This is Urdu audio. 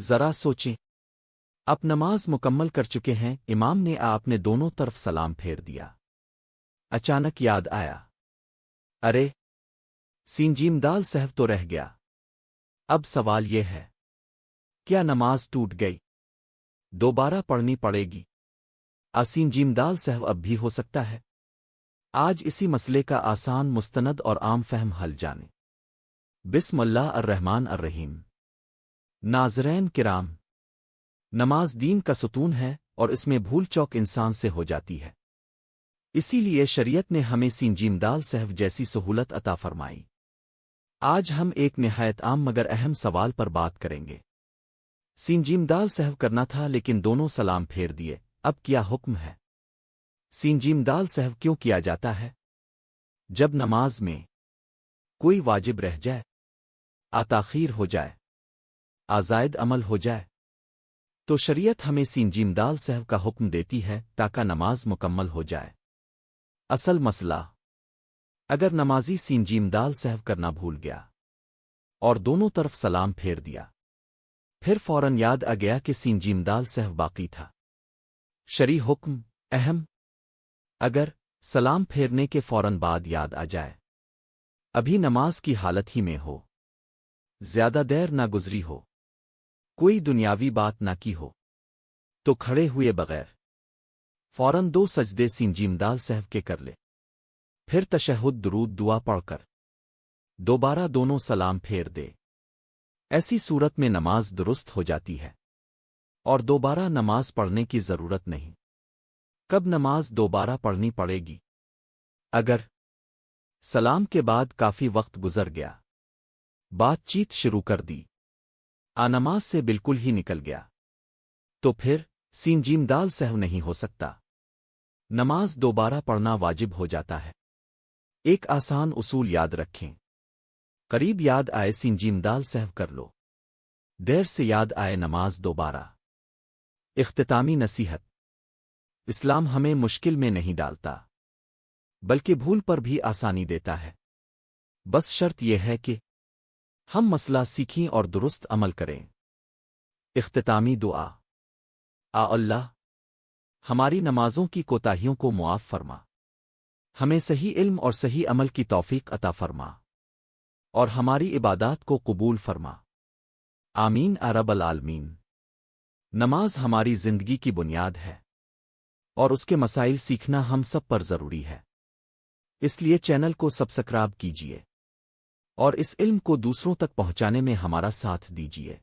ذرا سوچیں، اب نماز مکمل کر چکے ہیں، امام نے آپ نے دونوں طرف سلام پھیر دیا۔ اچانک یاد آیا، ارے سین جیم دال سہو تو رہ گیا۔ اب سوال یہ ہے، کیا نماز ٹوٹ گئی؟ دوبارہ پڑھنی پڑے گی؟ سین جیم دال سہو اب بھی ہو سکتا ہے؟ آج اسی مسئلے کا آسان، مستند اور عام فہم حل جانیں۔ بسم اللہ الرحمن الرحیم۔ ناظرین کرام، نماز دین کا ستون ہے اور اس میں بھول چوک انسان سے ہو جاتی ہے۔ اسی لیے شریعت نے ہمیں سین جیم دال سہو جیسی سہولت عطا فرمائی۔ آج ہم ایک نہایت عام مگر اہم سوال پر بات کریں گے۔ سین جیم دال سہو کرنا تھا لیکن دونوں سلام پھیر دیے، اب کیا حکم ہے؟ سین جیم دال سہو کیوں کیا جاتا ہے؟ جب نماز میں کوئی واجب رہ جائے، تاخیر ہو جائے، زائد عمل ہو جائے، تو شریعت ہمیں سین جیم دال سہو کا حکم دیتی ہے تاکہ نماز مکمل ہو جائے۔ اصل مسئلہ، اگر نمازی سین جیم دال سہو کرنا بھول گیا اور دونوں طرف سلام پھیر دیا، پھر فوراً یاد آ گیا کہ سین جیم دال سہو باقی تھا۔ شرعی حکم اہم، اگر سلام پھیرنے کے فوراً بعد یاد آ جائے، ابھی نماز کی حالت ہی میں ہو، زیادہ دیر نہ گزری ہو، کوئی دنیاوی بات نہ کی ہو، تو کھڑے ہوئے بغیر فوراً 2 سجدے سین جیم دال سہو کے کر لے، پھر تشہد درود دعا پڑھ کر دوبارہ دونوں سلام پھیر دے۔ ایسی صورت میں نماز درست ہو جاتی ہے اور دوبارہ نماز پڑھنے کی ضرورت نہیں۔ کب نماز دوبارہ پڑھنی پڑے گی؟ اگر سلام کے بعد کافی وقت گزر گیا، بات چیت شروع کر دی، نماز سے بالکل ہی نکل گیا، تو پھر سین جیم دال سہو نہیں ہو سکتا، نماز دوبارہ پڑھنا واجب ہو جاتا ہے۔ ایک آسان اصول یاد رکھیں، قریب یاد آئے سین جیم دال سہو کر لو، دیر سے یاد آئے نماز دوبارہ۔ اختتامی نصیحت، اسلام ہمیں مشکل میں نہیں ڈالتا، بلکہ بھول پر بھی آسانی دیتا ہے۔ بس شرط یہ ہے کہ ہم مسئلہ سیکھیں اور درست عمل کریں۔ اختتامی دعا، اللہ ہماری نمازوں کی کوتاہیوں کو معاف فرما، ہمیں صحیح علم اور صحیح عمل کی توفیق عطا فرما، اور ہماری عبادات کو قبول فرما، آمین رب العالمین۔ نماز ہماری زندگی کی بنیاد ہے اور اس کے مسائل سیکھنا ہم سب پر ضروری ہے، اس لیے چینل کو سبسکرائب کیجیے اور اس علم کو دوسروں تک پہنچانے میں ہمارا ساتھ دیجیے۔